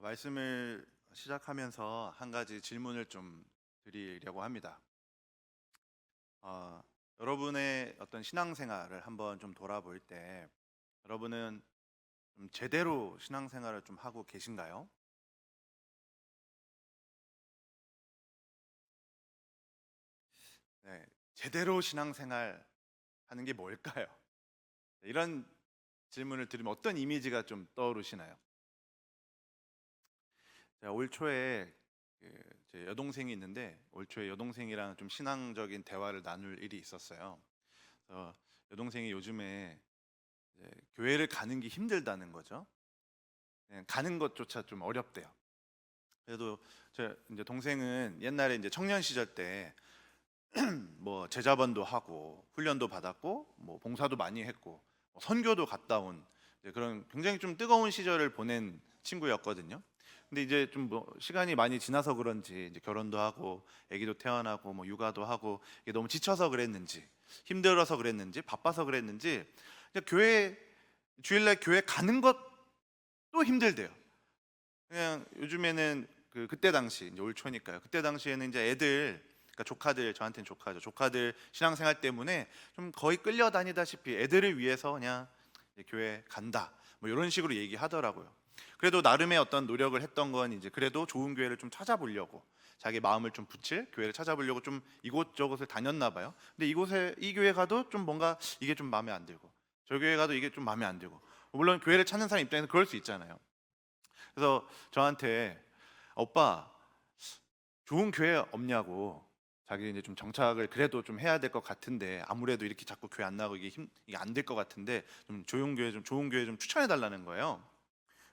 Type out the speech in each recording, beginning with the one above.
말씀을 시작하면서 한 가지 질문을 좀 드리려고 합니다. 어, 여러분의 어떤 신앙생활을 한번 좀 돌아볼 때 여러분은 좀 제대로 신앙생활을 좀 하고 계신가요? 네, 제대로 신앙생활 하는 게 뭘까요? 이런 질문을 들으면 어떤 이미지가 좀 떠오르시나요? 제가 올 초에 제 여동생이 있는데 올 초에 여동생이랑 좀 신앙적인 대화를 나눌 일이 있었어요. 그래서 여동생이 요즘에 교회를 가는 게 힘들다는 거죠. 가는 것조차 좀 어렵대요. 그래도 제 이제 동생은 옛날에 이제 청년 시절 때 뭐 제자반도 하고 훈련도 받았고 뭐 봉사도 많이 했고 뭐 선교도 갔다 온 그런 굉장히 좀 뜨거운 시절을 보낸 친구였거든요. 근데 이제 좀 뭐 시간이 많이 지나서 그런지 이제 결혼도 하고 아기도 태어나고 뭐 육아도 하고 이게 너무 지쳐서 그랬는지 힘들어서 그랬는지 바빠서 그랬는지 이제 교회 주일날 교회 가는 것도 힘들대요. 그냥 요즘에는 그때 당시 이제 올 초니까요. 그때 당시에는 이제 애들 그러니까 조카들 저한테는 조카죠. 조카들 신앙생활 때문에 좀 거의 끌려다니다시피 애들을 위해서 그냥 이제 교회 간다. 뭐 이런 식으로 얘기하더라고요. 그래도 나름의 어떤 노력을 했던 건 이제 그래도 좋은 교회를 좀 찾아보려고 자기 마음을 좀 붙일 교회를 찾아보려고 좀 이곳저곳을 다녔나 봐요. 근데 이곳에 이 교회 가도 좀 뭔가 이게 좀 마음에 안 들고 저 교회 가도 이게 좀 마음에 안 들고 물론 교회를 찾는 사람 입장에서 그럴 수 있잖아요. 그래서 저한테 오빠 좋은 교회 없냐고 자기 이제 좀 정착을 그래도 좀 해야 될 것 같은데 아무래도 이렇게 자꾸 교회 안 나가고 이게 안 될 것 같은데 좀 좋은 교회 좀 좋은 교회 좀 추천해 달라는 거예요.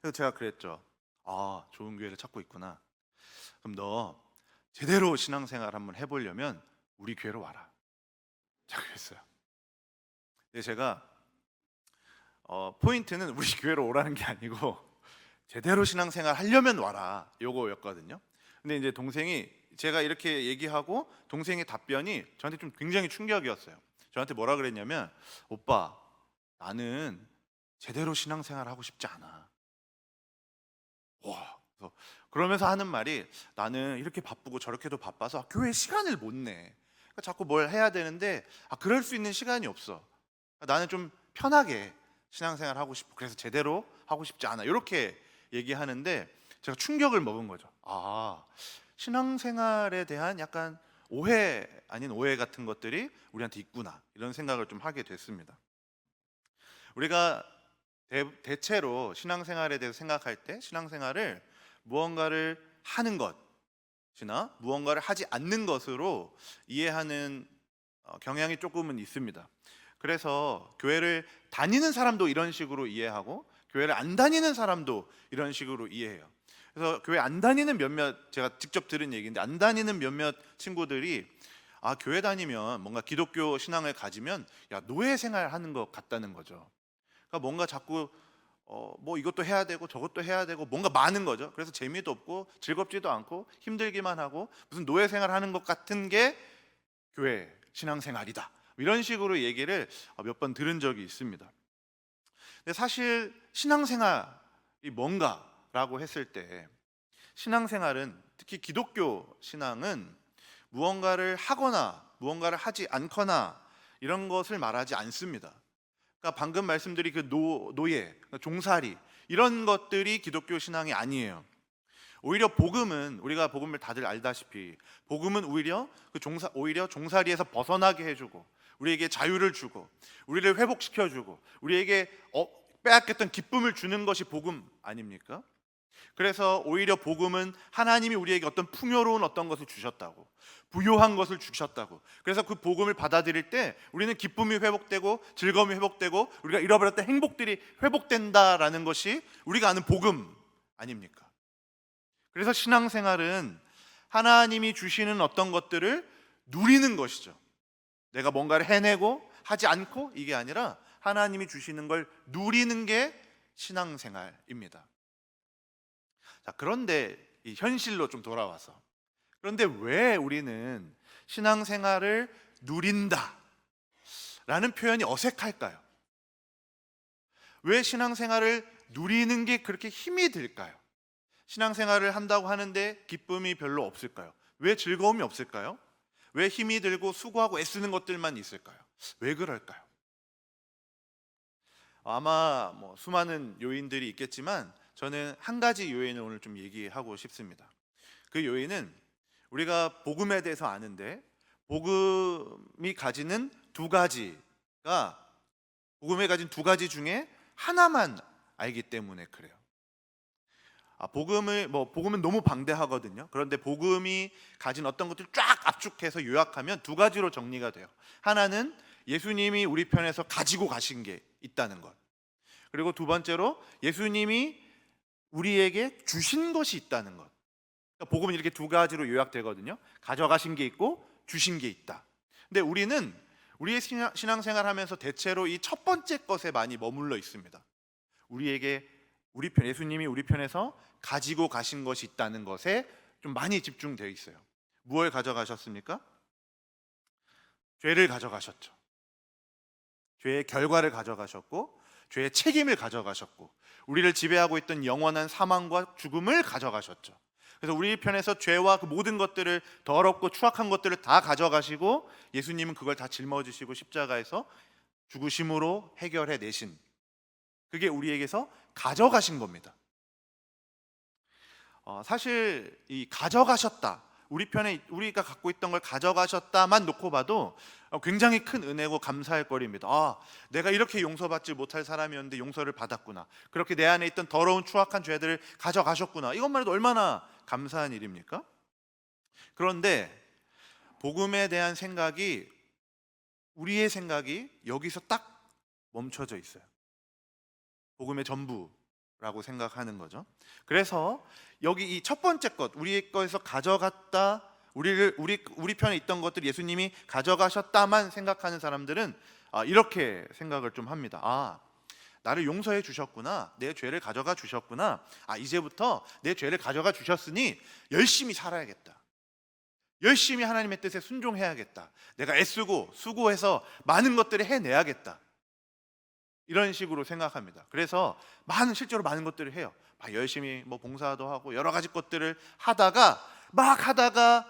그래서 제가 그랬죠. 아 좋은 교회를 찾고 있구나. 그럼 너 제대로 신앙생활 한번 해보려면 우리 교회로 와라. 제가 그랬어요. 근데 제가 포인트는 우리 교회로 오라는 게 아니고 제대로 신앙생활 하려면 와라 요거였거든요. 근데 이제 동생이 제가 이렇게 얘기하고 동생의 답변이 저한테 좀 굉장히 충격이었어요. 저한테 뭐라 그랬냐면 오빠 나는 제대로 신앙생활 하고 싶지 않아. 와. 그러면서 하는 말이 나는 이렇게 바쁘고 저렇게도 바빠서 교회 시간을 못 내. 그러니까 자꾸 뭘 해야 되는데 그럴 수 있는 시간이 없어. 그러니까 나는 좀 편하게 신앙생활 하고 싶고 그래서 제대로 하고 싶지 않아. 이렇게 얘기하는데 제가 충격을 먹은 거죠. 아, 신앙생활에 대한 약간 오해 아닌 오해 같은 것들이 우리한테 있구나. 이런 생각을 좀 하게 됐습니다. 우리가 대체로 신앙생활에 대해서 생각할 때 신앙생활을 무언가를 하는 것이나 무언가를 하지 않는 것으로 이해하는 경향이 조금은 있습니다. 그래서 교회를 다니는 사람도 이런 식으로 이해하고 교회를 안 다니는 사람도 이런 식으로 이해해요. 그래서 교회 안 다니는 몇몇 제가 직접 들은 얘기인데 안 다니는 몇몇 친구들이 교회 다니면 뭔가 기독교 신앙을 가지면 노예 생활하는 것 같다는 거죠. 그러니까 뭔가 자꾸 뭐 이것도 해야 되고 저것도 해야 되고 뭔가 많은 거죠. 그래서 재미도 없고 즐겁지도 않고 힘들기만 하고 무슨 노예 생활하는 것 같은 게 교회 신앙생활이다. 이런 식으로 얘기를 몇 번 들은 적이 있습니다. 근데 사실 신앙생활이 뭔가라고 했을 때 신앙생활은 특히 기독교 신앙은 무언가를 하거나 무언가를 하지 않거나 이런 것을 말하지 않습니다. 그러니까 방금 말씀드린 그 노예, 종살이 이런 것들이 기독교 신앙이 아니에요. 오히려 복음은 우리가 복음을 다들 알다시피 복음은 오히려 종살이에서 벗어나게 해주고 우리에게 자유를 주고 우리를 회복시켜주고 우리에게 빼앗겼던 기쁨을 주는 것이 복음 아닙니까? 그래서 오히려 복음은 하나님이 우리에게 어떤 풍요로운 어떤 것을 주셨다고 부요한 것을 주셨다고 그래서 그 복음을 받아들일 때 우리는 기쁨이 회복되고 즐거움이 회복되고 우리가 잃어버렸던 행복들이 회복된다라는 것이 우리가 아는 복음 아닙니까? 그래서 신앙생활은 하나님이 주시는 어떤 것들을 누리는 것이죠. 내가 뭔가를 해내고 하지 않고 이게 아니라 하나님이 주시는 걸 누리는 게 신앙생활입니다. 자, 그런데 이 현실로 좀 돌아와서 그런데 왜 우리는 신앙생활을 누린다 라는 표현이 어색할까요? 왜 신앙생활을 누리는 게 그렇게 힘이 들까요? 신앙생활을 한다고 하는데 기쁨이 별로 없을까요? 왜 즐거움이 없을까요? 왜 힘이 들고 수고하고 애쓰는 것들만 있을까요? 왜 그럴까요? 아마 뭐 수많은 요인들이 있겠지만 저는 한 가지 요인을 오늘 좀 얘기하고 싶습니다. 그 요인은 우리가 복음에 대해서 아는데 복음이 가지는 두 가지가 복음에 가진 두 가지 중에 하나만 알기 때문에 그래요. 복음은 너무 방대하거든요. 그런데 복음이 가진 어떤 것들을 쫙 압축해서 요약하면 두 가지로 정리가 돼요. 하나는 예수님이 우리 편에서 가지고 가신 게 있다는 것. 그리고 두 번째로 예수님이 우리에게 주신 것이 있다는 것. 그러니까 복음은 이렇게 두 가지로 요약되거든요. 가져가신 게 있고 주신 게 있다. 근데 우리는 우리의 신앙생활 하면서 대체로 이 첫 번째 것에 많이 머물러 있습니다. 예수님이 우리 편에서 가지고 가신 것이 있다는 것에 좀 많이 집중되어 있어요. 무엇을 가져가셨습니까? 죄를 가져가셨죠. 죄의 결과를 가져가셨고 죄의 책임을 가져가셨고 우리를 지배하고 있던 영원한 사망과 죽음을 가져가셨죠. 그래서 우리 편에서 죄와 그 모든 것들을 더럽고 추악한 것들을 다 가져가시고 예수님은 그걸 다 짊어지시고 십자가에서 죽으심으로 해결해 내신, 그게 우리에게서 가져가신 겁니다. 사실 이 가져가셨다, 우리 편에 우리가 갖고 있던 걸 가져가셨다만 놓고 봐도 굉장히 큰 은혜고 감사할 거리입니다. 내가 이렇게 용서받지 못할 사람이었는데 용서를 받았구나. 그렇게 내 안에 있던 더러운 추악한 죄들을 가져가셨구나. 이것만 해도 얼마나 감사한 일입니까? 그런데 복음에 대한 생각이, 우리의 생각이 여기서 딱 멈춰져 있어요. 복음의 전부라고 생각하는 거죠. 그래서 여기 이 첫 번째 것, 우리의 거에서 가져갔다, 우리 편에 있던 것들 예수님이 가져가셨다만 생각하는 사람들은 이렇게 생각을 좀 합니다. 나를 용서해 주셨구나, 내 죄를 가져가 주셨구나, 이제부터 내 죄를 가져가 주셨으니 열심히 살아야겠다, 열심히 하나님의 뜻에 순종해야겠다, 내가 애쓰고 수고해서 많은 것들을 해내야겠다, 이런 식으로 생각합니다. 그래서 실제로 많은 것들을 해요. 열심히 봉사도 하고 여러 가지 것들을 하다가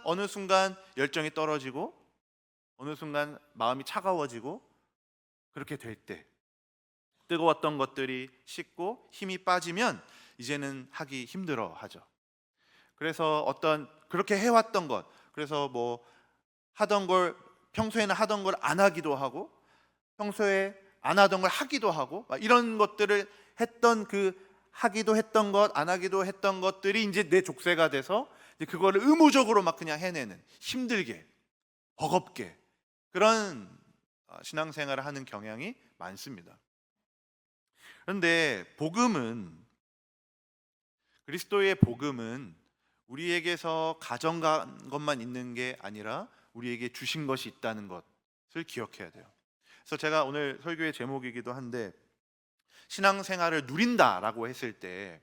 어느 순간 열정이 떨어지고 어느 순간 마음이 차가워지고, 그렇게 될 때 뜨거웠던 것들이 식고 힘이 빠지면 이제는 하기 힘들어 하죠. 그래서 그렇게 해왔던 것, 그래서 평소에는 하던 걸 안 하기도 하고 평소에 안 하던 걸 하기도 하고, 이런 것들을 하기도 했던 것, 안 하기도 했던 것들이 이제 내 족쇄가 돼서 이제 그거를 의무적으로 그냥 해내는, 힘들게 버겁게 그런 신앙생활을 하는 경향이 많습니다. 그런데 그리스도의 복음은 우리에게서 가져간 것만 있는 게 아니라 우리에게 주신 것이 있다는 것을 기억해야 돼요. 그래서 제가 오늘 설교의 제목이기도 한데, 신앙생활을 누린다라고 했을 때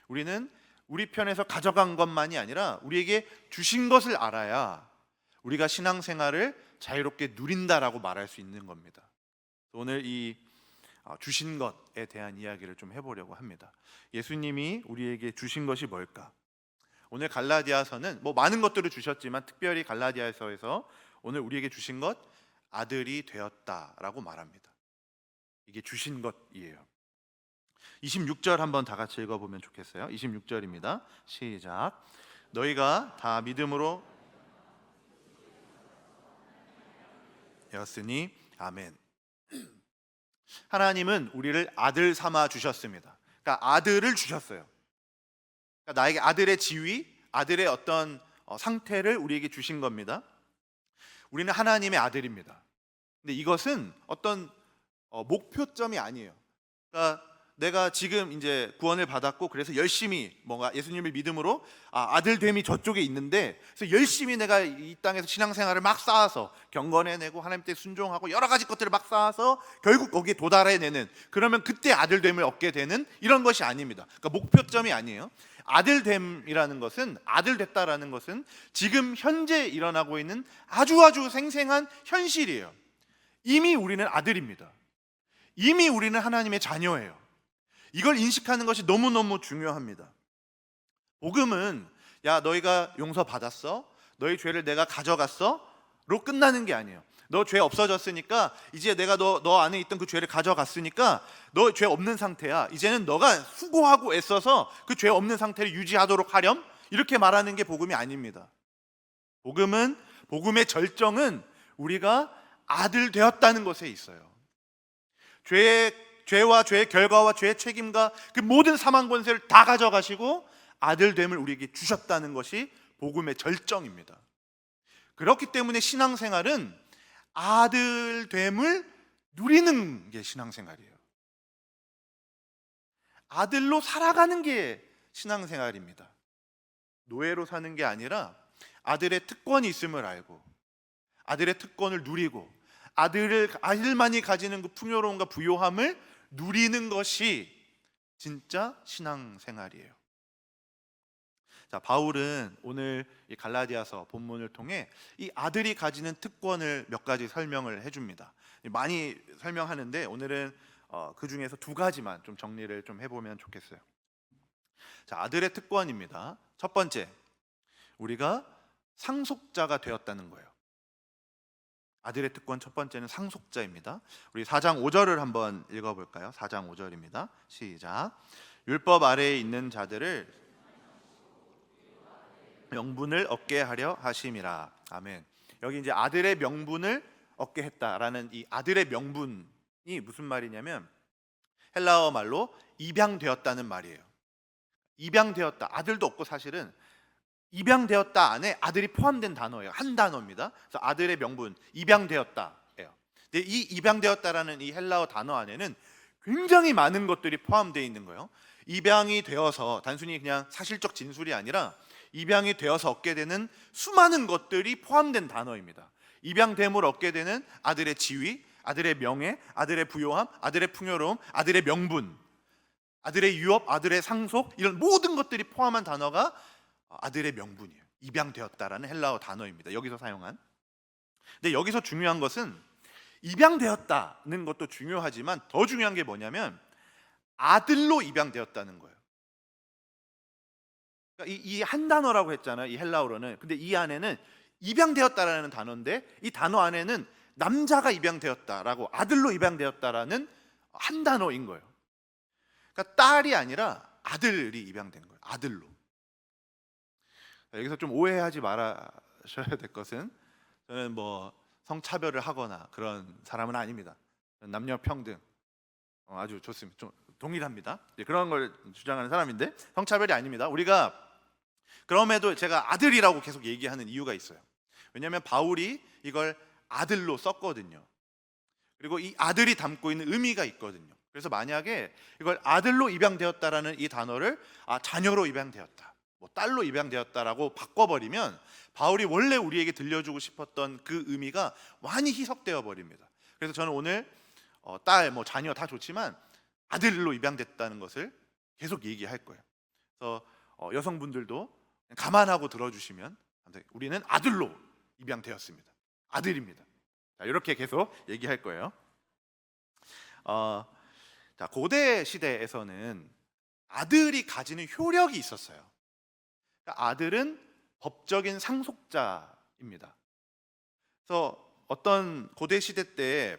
우리는 우리 편에서 가져간 것만이 아니라 우리에게 주신 것을 알아야 우리가 신앙생활을 자유롭게 누린다라고 말할 수 있는 겁니다. 오늘 이 주신 것에 대한 이야기를 좀 해보려고 합니다. 예수님이 우리에게 주신 것이 뭘까? 오늘 갈라디아서는 많은 것들을 주셨지만 특별히 갈라디아서에서 오늘 우리에게 주신 것, 아들이 되었다라고 말합니다. 이게 주신 것이에요. 26절 한번 다 같이 읽어보면 좋겠어요. 26절입니다. 시작. 너희가 다 믿음으로 되었으니 아멘. 하나님은 우리를 아들 삼아 주셨습니다. 그러니까 아들을 주셨어요. 그러니까 나에게 아들의 지위, 아들의 어떤 상태를 우리에게 주신 겁니다. 우리는 하나님의 아들입니다. 근데 이것은 어떤 목표점이 아니에요. 그러니까 내가 지금 이제 구원을 받았고 그래서 열심히 뭔가 예수님을 믿음으로 아들됨이 저쪽에 있는데, 그래서 열심히 내가 이 땅에서 신앙생활을 막 쌓아서 경건해내고 하나님께 순종하고 여러 가지 것들을 막 쌓아서 결국 거기에 도달해내는, 그러면 그때 아들됨을 얻게 되는, 이런 것이 아닙니다. 그러니까 목표점이 아니에요. 아들됨이라는 것은, 아들 됐다라는 것은 지금 현재 일어나고 있는 아주 생생한 현실이에요. 이미 우리는 아들입니다. 이미 우리는 하나님의 자녀예요. 이걸 인식하는 것이 너무너무 중요합니다. 복음은 야 너희가 용서받았어? 너희 죄를 내가 가져갔어? 로 끝나는 게 아니에요. 너 죄 없어졌으니까 이제 내가 너 안에 있던 그 죄를 가져갔으니까 너 죄 없는 상태야. 이제는 너가 수고하고 애써서 그 죄 없는 상태를 유지하도록 하렴. 이렇게 말하는 게 복음이 아닙니다. 복음의 절정은 우리가 아들 되었다는 것에 있어요. 죄와 죄의 결과와 죄의 책임과 그 모든 사망 권세를 다 가져가시고 아들됨을 우리에게 주셨다는 것이 복음의 절정입니다. 그렇기 때문에 신앙생활은 아들됨을 누리는 게 신앙생활이에요. 아들로 살아가는 게 신앙생활입니다. 노예로 사는 게 아니라 아들의 특권이 있음을 알고 아들의 특권을 누리고 아들만이 가지는 그 풍요로움과 부요함을 누리는 것이 진짜 신앙생활이에요. 자, 바울은 오늘 이 갈라디아서 본문을 통해 이 아들이 가지는 특권을 몇 가지 설명을 해줍니다. 많이 설명하는데 오늘은 그 중에서 두 가지만 좀 정리를 좀 해보면 좋겠어요. 자, 아들의 특권입니다. 첫 번째, 우리가 상속자가 되었다는 거예요. 아들의 특권 첫 번째는 상속자입니다. 우리 4장 5절을 한번 읽어볼까요? 4장 5절입니다. 시작. 율법 아래에 있는 자들을 명분을 얻게 하려 하심이라. 아멘. 여기 이제 아들의 명분을 얻게 했다라는 이 아들의 명분이 무슨 말이냐면 헬라어 말로 입양되었다는 말이에요. 입양되었다. 아들도 없고 사실은 입양되었다 안에 아들이 포함된 단어예요. 한 단어입니다. 그래서 아들의 명분, 입양되었다예요. 근데 이 입양되었다라는 이 헬라어 단어 안에는 굉장히 많은 것들이 포함되어 있는 거예요. 입양이 되어서 단순히 그냥 사실적 진술이 아니라 입양이 되어서 얻게 되는 수많은 것들이 포함된 단어입니다. 입양됨을 얻게 되는 아들의 지위, 아들의 명예, 아들의 부요함, 아들의 풍요로움, 아들의 명분, 아들의 유업, 아들의 상속, 이런 모든 것들이 포함한 단어가 아들의 명분이에요. 입양되었다라는 헬라어 단어입니다. 여기서 사용한. 근데 여기서 중요한 것은 입양되었다는 것도 중요하지만 더 중요한 게 뭐냐면 아들로 입양되었다는 거예요. 그러니까 이 한 단어라고 했잖아요. 이 헬라어로는. 근데 이 안에는 입양되었다라는 단어인데 이 단어 안에는 남자가 입양되었다라고 아들로 입양되었다라는 한 단어인 거예요. 그러니까 딸이 아니라 아들이 입양된 거예요. 아들로. 여기서 좀 오해하지 말아셔야 될 것은 저는 뭐 성차별을 하거나 그런 사람은 아닙니다. 남녀 평등 아주 좋습니다. 좀 동일합니다. 그런 걸 주장하는 사람인데 성차별이 아닙니다. 우리가 그럼에도 제가 아들이라고 계속 얘기하는 이유가 있어요. 왜냐하면 바울이 이걸 아들로 썼거든요. 그리고 이 아들이 담고 있는 의미가 있거든요. 그래서 만약에 이걸 아들로 입양되었다라는 이 단어를 자녀로 입양되었다, 뭐 딸로 입양되었다라고 바꿔버리면 바울이 원래 우리에게 들려주고 싶었던 그 의미가 많이 희석되어 버립니다. 그래서 저는 오늘 딸, 뭐 자녀 다 좋지만 아들로 입양됐다는 것을 계속 얘기할 거예요. 그래서 여성분들도 감안하고 들어주시면 우리는 아들로 입양되었습니다. 아들입니다. 자, 이렇게 계속 얘기할 거예요. 자, 고대 시대에서는 아들이 가지는 효력이 있었어요. 그러니까 아들은 법적인 상속자입니다. 그래서 어떤 고대 시대 때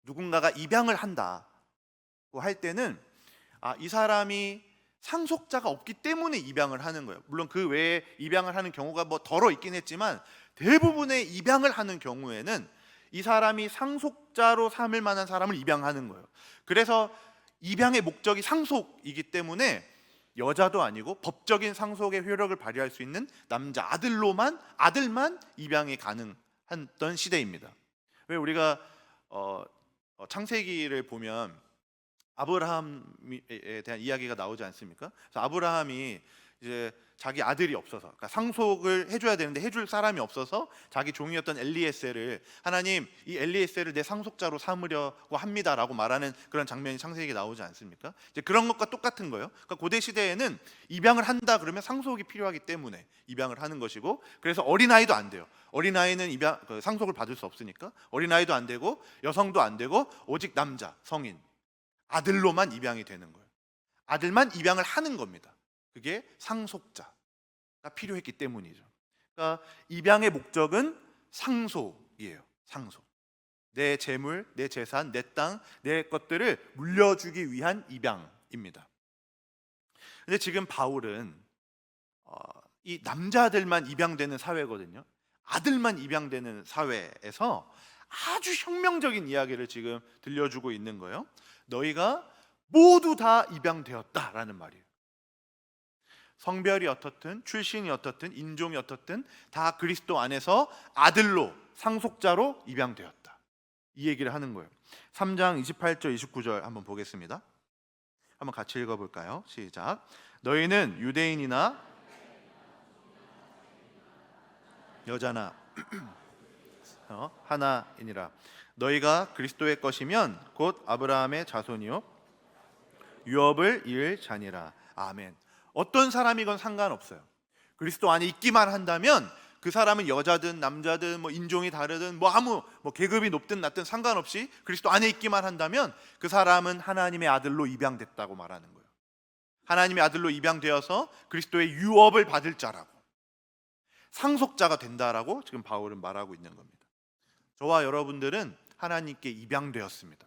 누군가가 입양을 한다고 할 때는 이 사람이 상속자가 없기 때문에 입양을 하는 거예요. 물론 그 외에 입양을 하는 경우가 뭐 덜어 있긴 했지만 대부분의 입양을 하는 경우에는 이 사람이 상속자로 삼을 만한 사람을 입양하는 거예요. 그래서 입양의 목적이 상속이기 때문에 여자도 아니고 법적인 상속의 효력을 발휘할 수 있는 남자 아들만 입양이 가능했던 시대입니다. 왜 우리가 창세기를 보면 아브라함에 대한 이야기가 나오지 않습니까? 그래서 아브라함이 이제 자기 아들이 없어서, 그러니까 상속을 해줘야 되는데 해줄 사람이 없어서 자기 종이었던 엘리에셀을 하나님, 이 엘리에셀을 내 상속자로 삼으려고 합니다라고 말하는 그런 장면이 창세기에 나오지 않습니까? 이제 그런 것과 똑같은 거예요. 그러니까 고대 시대에는 입양을 한다 그러면 상속이 필요하기 때문에 입양을 하는 것이고, 그래서 어린아이도 안 돼요. 어린아이는 상속을 받을 수 없으니까 어린아이도 안 되고 여성도 안 되고 오직 남자, 성인, 아들로만 입양이 되는 거예요. 아들만 입양을 하는 겁니다. 그게 상속자가 필요했기 때문이죠. 그러니까 입양의 목적은 상속이에요. 상속. 내 재물, 내 재산, 내 땅, 내 것들을 물려주기 위한 입양입니다. 근데 지금 바울은 이 남자들만 입양되는 사회거든요. 아들만 입양되는 사회에서 아주 혁명적인 이야기를 지금 들려주고 있는 거예요. 너희가 모두 다 입양되었다라는 말이에요. 성별이 어떻든 출신이 어떻든 인종이 어떻든 다 그리스도 안에서 아들로 상속자로 입양되었다. 이 얘기를 하는 거예요. 3장 28절 29절 한번 보겠습니다. 한번 같이 읽어볼까요? 시작. 너희는 유대인이나 여자나 하나이니라. 너희가 그리스도의 것이면 곧 아브라함의 자손이요 유업을 이을 자니라. 아멘. 어떤 사람이건 상관없어요. 그리스도 안에 있기만 한다면 그 사람은 여자든 남자든 인종이 다르든 계급이 높든 낮든 상관없이 그리스도 안에 있기만 한다면 그 사람은 하나님의 아들로 입양됐다고 말하는 거예요. 하나님의 아들로 입양되어서 그리스도의 유업을 받을 자라고, 상속자가 된다라고 지금 바울은 말하고 있는 겁니다. 저와 여러분들은 하나님께 입양되었습니다.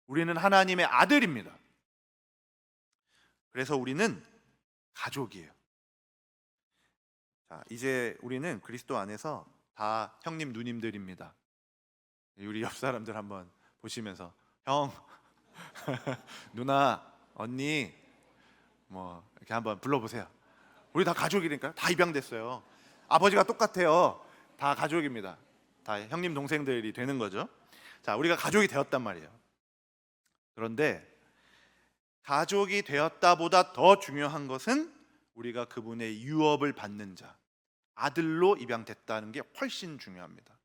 우리는 하나님의 아들입니다. 그래서 우리는 가족이에요. 자, 이제 우리는 그리스도 안에서 다 형님 누님들입니다. 우리 옆 사람들 한번 보시면서 형, 누나, 언니 이렇게 한번 불러보세요. 우리 다 가족이니까 다 입양됐어요. 아버지가 똑같아요. 다 가족입니다. 다 형님 동생들이 되는 거죠. 자, 우리가 가족이 되었단 말이에요. 그런데 가족이 되었다보다 더 중요한 것은 우리가 그분의 유업을 받는 자, 아들로 입양됐다는 게 훨씬 중요합니다.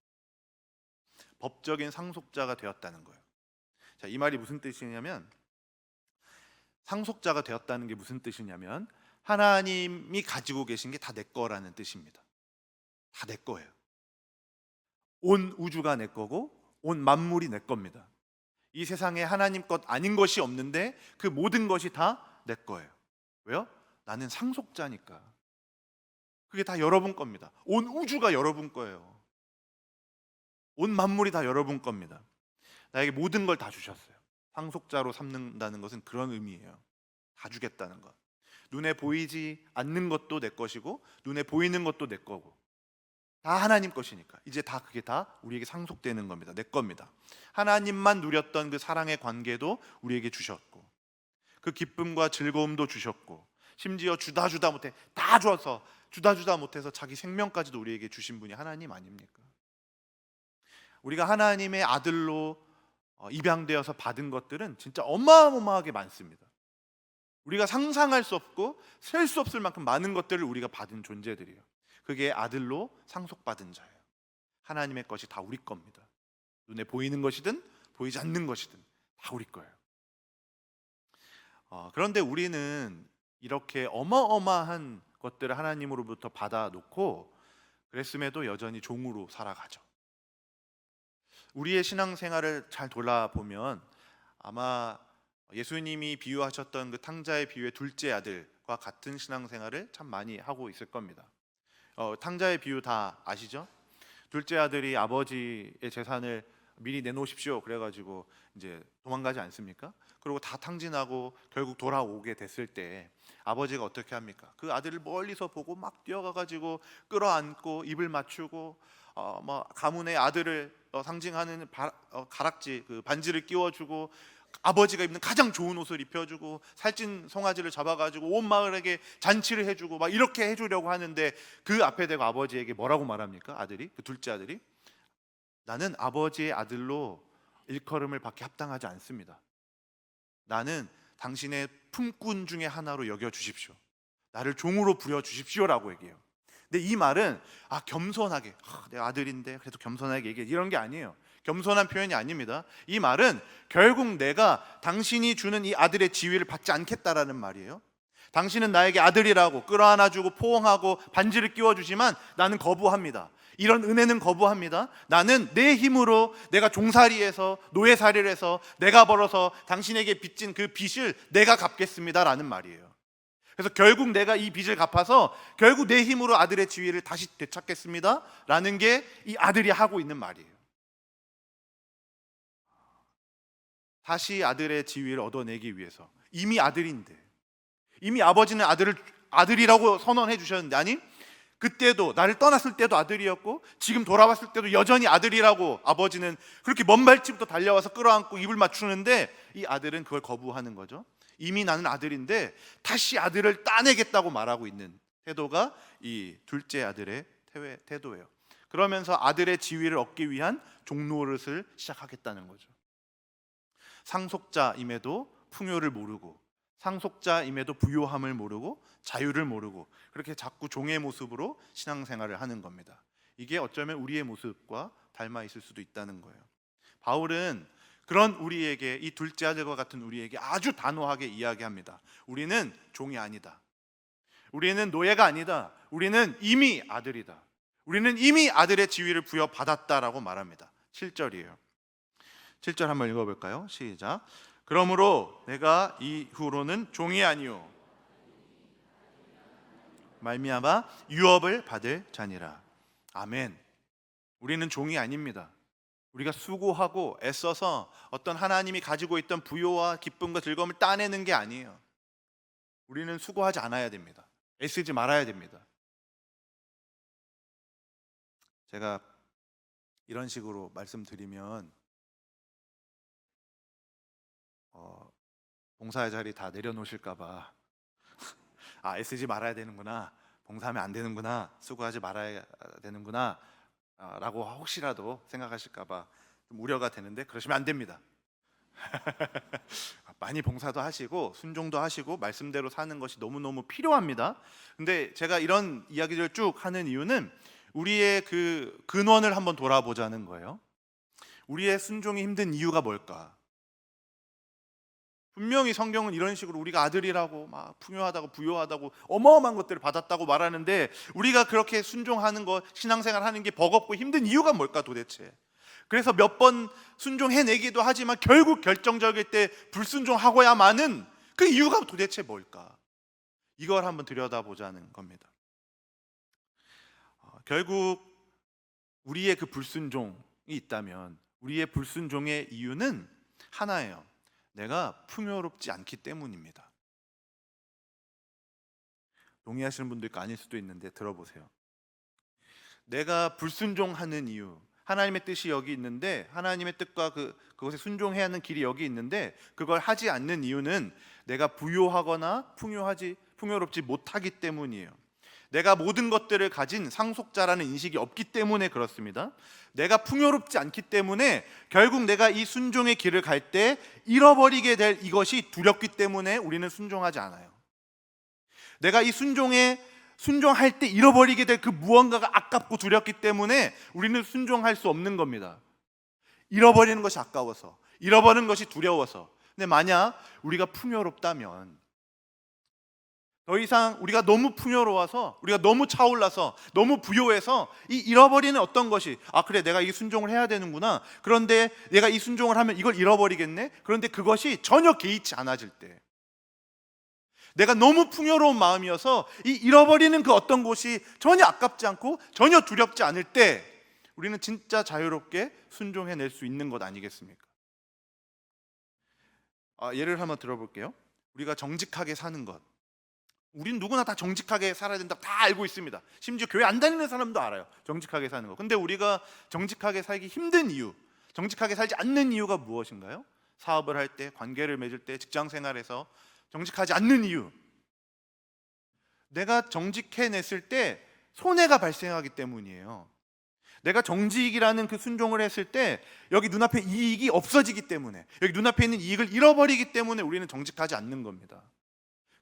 법적인 상속자가 되었다는 거예요. 자, 이 말이 무슨 뜻이냐면, 상속자가 되었다는 게 무슨 뜻이냐면 하나님이 가지고 계신 게 다 내 거라는 뜻입니다. 다 내 거예요. 온 우주가 내 거고 온 만물이 내 겁니다. 이 세상에 하나님 것 아닌 것이 없는데 그 모든 것이 다 내 거예요. 왜요? 나는 상속자니까. 그게 다 여러분 겁니다. 온 우주가 여러분 거예요. 온 만물이 다 여러분 겁니다. 나에게 모든 걸 다 주셨어요. 상속자로 삼는다는 것은 그런 의미예요. 다 주겠다는 것. 눈에 보이지 않는 것도 내 것이고 눈에 보이는 것도 내 거고 다 하나님 것이니까 이제 다 그게 다 우리에게 상속되는 겁니다. 내 겁니다. 하나님만 누렸던 그 사랑의 관계도 우리에게 주셨고 그 기쁨과 즐거움도 주셨고 심지어 주다 못해 다 줘서 주다 못해서 자기 생명까지도 우리에게 주신 분이 하나님 아닙니까? 우리가 하나님의 아들로 입양되어서 받은 것들은 진짜 어마어마하게 많습니다. 우리가 상상할 수 없고 셀 수 없을 만큼 많은 것들을 우리가 받은 존재들이에요. 그게 아들로 상속받은 자예요. 하나님의 것이 다 우리 겁니다. 눈에 보이는 것이든 보이지 않는 것이든 다 우리 거예요. 그런데 우리는 이렇게 어마어마한 것들을 하나님으로부터 받아놓고 그랬음에도 여전히 종으로 살아가죠. 우리의 신앙생활을 잘 돌아보면 아마 예수님이 비유하셨던 그 탕자의 비유의 둘째 아들과 같은 신앙생활을 참 많이 하고 있을 겁니다. 탕자의 비유 다 아시죠? 둘째 아들이 아버지의 재산을 미리 내놓으십시오 그래가지고 이제 도망가지 않습니까? 그리고 다 탕진하고 결국 돌아오게 됐을 때 아버지가 어떻게 합니까? 그 아들을 멀리서 보고 막 뛰어가가지고 끌어안고 입을 맞추고 가문의 아들을 상징하는 가락지 그 반지를 끼워주고 아버지가 입는 가장 좋은 옷을 입혀주고 살찐 송아지를 잡아가지고 온 마을에게 잔치를 해주고 막 이렇게 해주려고 하는데 그 앞에 대고 아버지에게 뭐라고 말합니까? 아들이, 그 둘째 아들이 나는 아버지의 아들로 일컬음을 받기 합당하지 않습니다. 나는 당신의 품꾼 중에 하나로 여겨주십시오. 나를 종으로 부려주십시오라고 얘기해요. 근데 이 말은 겸손하게 내 아들인데 그래도 겸손하게 얘기해 이런 게 아니에요. 겸손한 표현이 아닙니다. 이 말은 결국 내가 당신이 주는 이 아들의 지위를 받지 않겠다라는 말이에요. 당신은 나에게 아들이라고 끌어안아주고 포옹하고 반지를 끼워주지만 나는 거부합니다. 이런 은혜는 거부합니다. 나는 내 힘으로 내가 종살이해서 노예살이를 해서 내가 벌어서 당신에게 빚진 그 빚을 내가 갚겠습니다라는 말이에요. 그래서 결국 내가 이 빚을 갚아서 결국 내 힘으로 아들의 지위를 다시 되찾겠습니다 라는 게 이 아들이 하고 있는 말이에요. 다시 아들의 지위를 얻어내기 위해서. 이미 아들인데, 이미 아버지는 아들을 아들이라고 선언해 주셨는데, 아니 그때도, 나를 떠났을 때도 아들이었고 지금 돌아왔을 때도 여전히 아들이라고 아버지는 그렇게 먼 발치부터 달려와서 끌어안고 입을 맞추는데, 이 아들은 그걸 거부하는 거죠. 이미 나는 아들인데 다시 아들을 따내겠다고 말하고 있는 태도가 이 둘째 아들의 태도예요. 그러면서 아들의 지위를 얻기 위한 종노릇을 시작하겠다는 거죠. 상속자임에도 풍요를 모르고, 상속자임에도 부요함을 모르고, 자유를 모르고, 그렇게 자꾸 종의 모습으로 신앙생활을 하는 겁니다. 이게 어쩌면 우리의 모습과 닮아 있을 수도 있다는 거예요. 바울은 그런 우리에게, 이 둘째 아들과 같은 우리에게 아주 단호하게 이야기합니다. 우리는 종이 아니다. 우리는 노예가 아니다. 우리는 이미 아들이다. 우리는 이미 아들의 지위를 부여받았다라고 말합니다. 7절이에요. 7절 한번 읽어볼까요? 시작. 그러므로 내가 이후로는 종이 아니요 말미암아 유업을 받을 자니라. 아멘. 우리는 종이 아닙니다. 우리가 수고하고 애써서 어떤 하나님이 가지고 있던 부요와 기쁨과 즐거움을 따내는 게 아니에요. 우리는 수고하지 않아야 됩니다. 애쓰지 말아야 됩니다. 제가 이런 식으로 말씀드리면 봉사의 자리 다 내려놓으실까 봐 아, 애쓰지 말아야 되는구나, 봉사하면 안 되는구나, 수고하지 말아야 되는구나 라고 혹시라도 생각하실까 봐 좀 우려가 되는데, 그러시면 안 됩니다. 많이 봉사도 하시고 순종도 하시고 말씀대로 사는 것이 너무너무 필요합니다. 근데 제가 이런 이야기를 쭉 하는 이유는 우리의 그 근원을 한번 돌아보자는 거예요. 우리의 순종이 힘든 이유가 뭘까? 분명히 성경은 이런 식으로 우리가 아들이라고 막 풍요하다고 부요하다고 어마어마한 것들을 받았다고 말하는데, 우리가 그렇게 순종하는 것, 신앙생활 하는 게 버겁고 힘든 이유가 뭘까 도대체? 그래서 몇 번 순종해내기도 하지만 결국 결정적일 때 불순종하고야만은 그 이유가 도대체 뭘까? 이걸 한번 들여다보자는 겁니다. 결국 우리의 그 불순종이 있다면 우리의 불순종의 이유는 하나예요. 내가 풍요롭지 않기 때문입니다. 동의하시는 분도 있고 아닐 수도 있는데 들어보세요. 내가 불순종하는 이유, 하나님의 뜻이 여기 있는데, 하나님의 뜻과 그것에 순종해야 하는 길이 여기 있는데 그걸 하지 않는 이유는 내가 부요하거나 풍요롭지 못하기 때문이에요. 내가 모든 것들을 가진 상속자라는 인식이 없기 때문에 그렇습니다. 내가 풍요롭지 않기 때문에 결국 내가 이 순종의 길을 갈 때 잃어버리게 될 이것이 두렵기 때문에 우리는 순종하지 않아요. 내가 이 순종할 때 잃어버리게 될 그 무언가가 아깝고 두렵기 때문에 우리는 순종할 수 없는 겁니다. 잃어버리는 것이 아까워서, 잃어버리는 것이 두려워서. 근데 만약 우리가 풍요롭다면, 더 이상 우리가 너무 풍요로워서, 우리가 너무 차올라서, 너무 부요해서 이 잃어버리는 어떤 것이, 아 그래 내가 이 순종을 해야 되는구나, 그런데 내가 이 순종을 하면 이걸 잃어버리겠네, 그런데 그것이 전혀 개의치 않아질 때, 내가 너무 풍요로운 마음이어서 이 잃어버리는 그 어떤 곳이 전혀 아깝지 않고 전혀 두렵지 않을 때 우리는 진짜 자유롭게 순종해낼 수 있는 것 아니겠습니까? 예를 한번 들어볼게요. 우리가 정직하게 사는 것, 우린 누구나 다 정직하게 살아야 된다고 다 알고 있습니다. 심지어 교회 안 다니는 사람도 알아요, 정직하게 사는 거. 근데 우리가 정직하게 살기 힘든 이유, 정직하게 살지 않는 이유가 무엇인가요? 사업을 할 때, 관계를 맺을 때, 직장 생활에서 정직하지 않는 이유, 내가 정직해냈을 때 손해가 발생하기 때문이에요. 내가 정직이라는 그 순종을 했을 때 여기 눈앞에 이익이 없어지기 때문에, 여기 눈앞에 있는 이익을 잃어버리기 때문에 우리는 정직하지 않는 겁니다.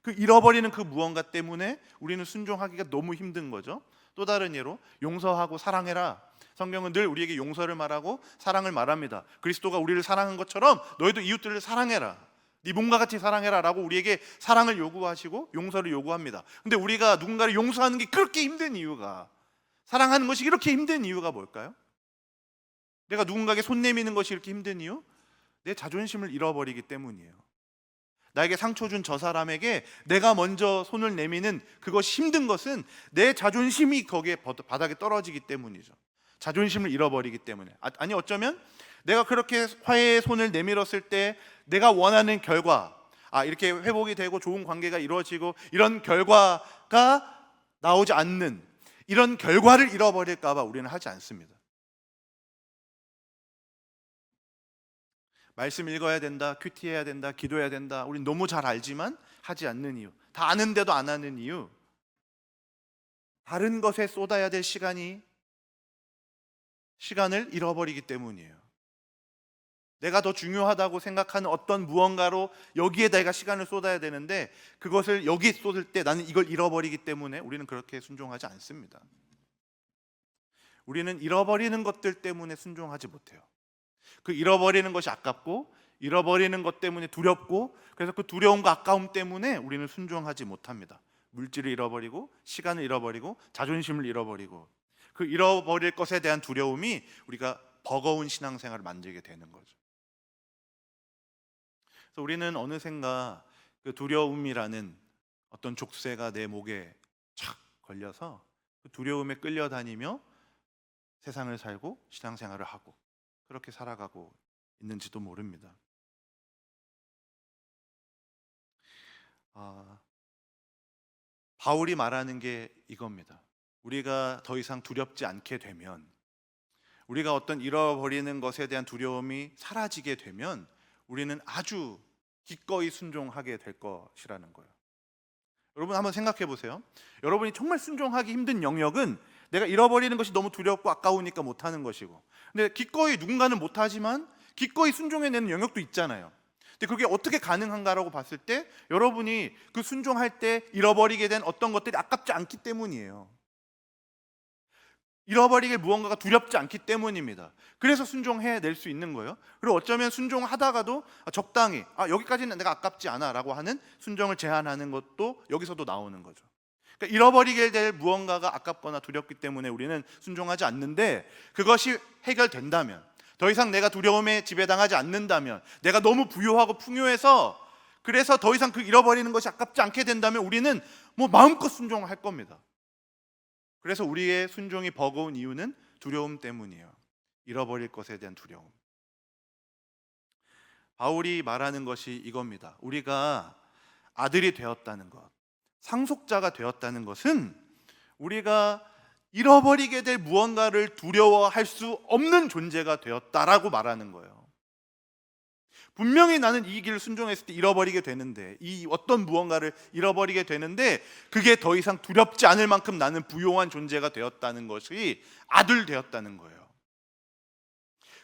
그 잃어버리는 그 무언가 때문에 우리는 순종하기가 너무 힘든 거죠. 또 다른 예로 용서하고 사랑해라. 성경은 늘 우리에게 용서를 말하고 사랑을 말합니다. 그리스도가 우리를 사랑한 것처럼 너희도 이웃들을 사랑해라, 네 몸과 같이 사랑해라 라고 우리에게 사랑을 요구하시고 용서를 요구합니다. 근데 우리가 누군가를 용서하는 게 그렇게 힘든 이유가, 사랑하는 것이 이렇게 힘든 이유가 뭘까요? 내가 누군가에게 손 내미는 것이 이렇게 힘든 이유? 내 자존심을 잃어버리기 때문이에요. 나에게 상처 준 저 사람에게 내가 먼저 손을 내미는 그것이 힘든 것은 내 자존심이 거기에 바닥에 떨어지기 때문이죠. 자존심을 잃어버리기 때문에. 아니 어쩌면 내가 그렇게 화해의 손을 내밀었을 때 내가 원하는 결과, 이렇게 회복이 되고 좋은 관계가 이루어지고 이런 결과가 나오지 않는, 이런 결과를 잃어버릴까 봐 우리는 하지 않습니다. 말씀 읽어야 된다, 큐티해야 된다, 기도해야 된다, 우린 너무 잘 알지만 하지 않는 이유, 다 아는데도 안 하는 이유, 다른 것에 쏟아야 될 시간을 잃어버리기 때문이에요. 내가 더 중요하다고 생각하는 어떤 무언가로 여기에 내가 시간을 쏟아야 되는데 그것을 여기 쏟을 때 나는 이걸 잃어버리기 때문에 우리는 그렇게 순종하지 않습니다. 우리는 잃어버리는 것들 때문에 순종하지 못해요. 그 잃어버리는 것이 아깝고 잃어버리는 것 때문에 두렵고, 그래서 그 두려움과 아까움 때문에 우리는 순종하지 못합니다. 물질을 잃어버리고 시간을 잃어버리고 자존심을 잃어버리고, 그 잃어버릴 것에 대한 두려움이 우리가 버거운 신앙생활을 만들게 되는 거죠. 그래서 우리는 어느샌가 그 두려움이라는 어떤 족쇄가 내 목에 착 걸려서 그 두려움에 끌려다니며 세상을 살고 신앙생활을 하고 그렇게 살아가고 있는지도 모릅니다. 바울이 말하는 게 이겁니다. 우리가 더 이상 두렵지 않게 되면, 우리가 어떤 잃어버리는 것에 대한 두려움이 사라지게 되면 우리는 아주 기꺼이 순종하게 될 것이라는 거예요. 여러분 한번 생각해 보세요. 여러분이 정말 순종하기 힘든 영역은 내가 잃어버리는 것이 너무 두렵고 아까우니까 못하는 것이고, 근데 기꺼이 누군가는 못하지만 기꺼이 순종해내는 영역도 있잖아요. 근데 그게 어떻게 가능한가라고 봤을 때 여러분이 그 순종할 때 잃어버리게 된 어떤 것들이 아깝지 않기 때문이에요. 잃어버리게 무언가가 두렵지 않기 때문입니다. 그래서 순종해낼 수 있는 거예요. 그리고 어쩌면 순종하다가도 적당히 여기까지는 내가 아깝지 않아 라고 하는 순종을 제한하는 것도 여기서도 나오는 거죠. 그러니까 잃어버리게 될 무언가가 아깝거나 두렵기 때문에 우리는 순종하지 않는데, 그것이 해결된다면, 더 이상 내가 두려움에 지배당하지 않는다면, 내가 너무 부유하고 풍요해서 그래서 더 이상 그 잃어버리는 것이 아깝지 않게 된다면 우리는 마음껏 순종할 겁니다. 그래서 우리의 순종이 버거운 이유는 두려움 때문이에요. 잃어버릴 것에 대한 두려움. 바울이 말하는 것이 이겁니다. 우리가 아들이 되었다는 것, 상속자가 되었다는 것은 우리가 잃어버리게 될 무언가를 두려워할 수 없는 존재가 되었다라고 말하는 거예요. 분명히 나는 이 길을 순종했을 때 잃어버리게 되는데, 이 어떤 무언가를 잃어버리게 되는데 그게 더 이상 두렵지 않을 만큼 나는 부요한 존재가 되었다는 것이 아들 되었다는 거예요.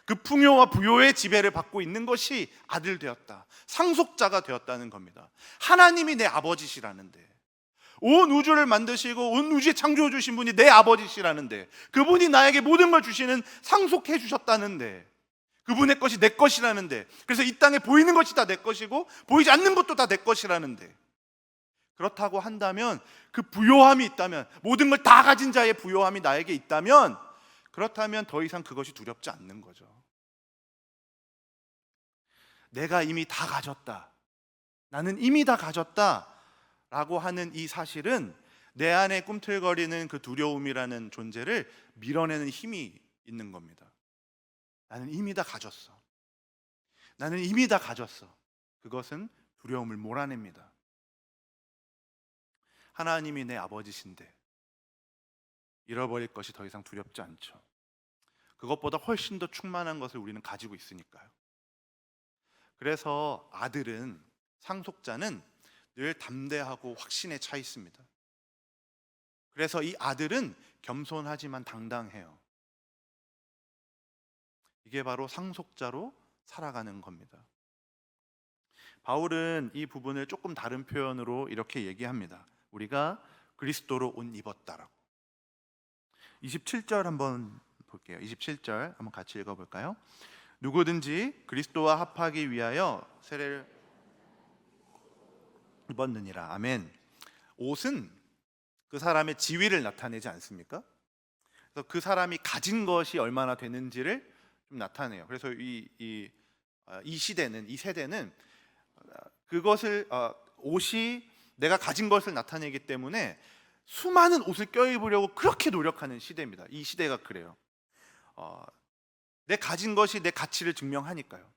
그 풍요와 부요의 지배를 받고 있는 것이 아들 되었다, 상속자가 되었다는 겁니다. 하나님이 내 아버지시라는데, 온 우주를 만드시고 온 우주에 창조해 주신 분이 내 아버지시라는데, 그분이 나에게 모든 걸 주시는 상속해 주셨다는데, 그분의 것이 내 것이라는데, 그래서 이 땅에 보이는 것이 다 내 것이고 보이지 않는 것도 다 내 것이라는데, 그렇다고 한다면, 그 부요함이 있다면, 모든 걸 다 가진 자의 부요함이 나에게 있다면, 그렇다면 더 이상 그것이 두렵지 않는 거죠. 내가 이미 다 가졌다, 나는 이미 다 가졌다 라고 하는 이 사실은 내 안에 꿈틀거리는 그 두려움이라는 존재를 밀어내는 힘이 있는 겁니다. 나는 이미 다 가졌어. 나는 이미 다 가졌어. 그것은 두려움을 몰아냅니다. 하나님이 내 아버지신데 잃어버릴 것이 더 이상 두렵지 않죠. 그것보다 훨씬 더 충만한 것을 우리는 가지고 있으니까요. 그래서 아들은, 상속자는 늘 담대하고 확신에 차 있습니다. 그래서 이 아들은 겸손하지만 당당해요. 이게 바로 상속자로 살아가는 겁니다. 바울은 이 부분을 조금 다른 표현으로 이렇게 얘기합니다. 우리가 그리스도로 옷 입었다라고. 27절 한번 볼게요. 27절 한번 같이 읽어볼까요? 누구든지 그리스도와 합하기 위하여 세례를 입었느니라. 아멘. 옷은 그 사람의 지위를 나타내지 않습니까? 그래서 그 사람이 가진 것이 얼마나 되는지를 좀 나타내요. 그래서 이 시대는, 이 세대는 그것을 옷이 내가 가진 것을 나타내기 때문에 수많은 옷을 껴입으려고 그렇게 노력하는 시대입니다. 이 시대가 그래요. 내 가진 것이 내 가치를 증명하니까요.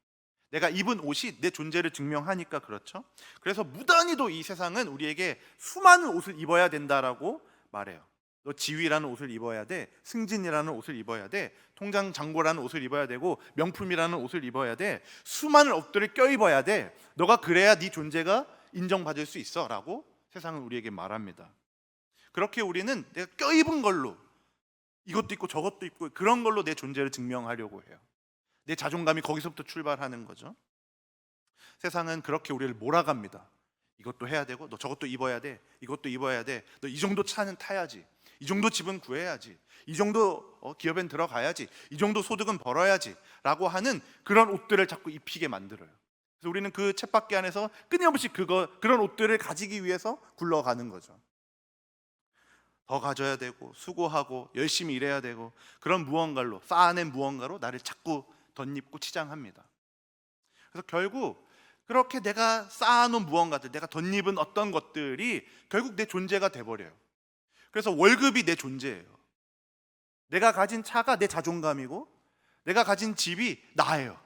내가 입은 옷이 내 존재를 증명하니까 그렇죠. 그래서 무단히도 이 세상은 우리에게 수많은 옷을 입어야 된다라고 말해요. 너 지위라는 옷을 입어야 돼, 승진이라는 옷을 입어야 돼, 통장 잔고라는 옷을 입어야 되고, 명품이라는 옷을 입어야 돼, 수많은 옷들을 껴입어야 돼. 너가 그래야 네 존재가 인정받을 수 있어 라고 세상은 우리에게 말합니다. 그렇게 우리는 내가 껴입은 걸로, 이것도 있고 저것도 있고 그런 걸로 내 존재를 증명하려고 해요. 내 자존감이 거기서부터 출발하는 거죠. 세상은 그렇게 우리를 몰아갑니다. 이것도 해야 되고, 너 저것도 입어야 돼, 이것도 입어야 돼, 너 이 정도 차는 타야지, 이 정도 집은 구해야지, 이 정도 기업엔 들어가야지, 이 정도 소득은 벌어야지 라고 하는 그런 옷들을 자꾸 입히게 만들어요. 그래서 우리는 그 쳇바퀴 안에서 끊임없이 그런 옷들을 가지기 위해서 굴러가는 거죠. 더 가져야 되고, 수고하고, 열심히 일해야 되고, 그런 무언가로, 쌓아낸 무언가로 나를 자꾸 덧입고 치장합니다. 그래서 결국 그렇게 내가 쌓아놓은 무언가들, 내가 덧입은 어떤 것들이 결국 내 존재가 돼버려요. 그래서 월급이 내 존재예요. 내가 가진 차가 내 자존감이고, 내가 가진 집이 나예요.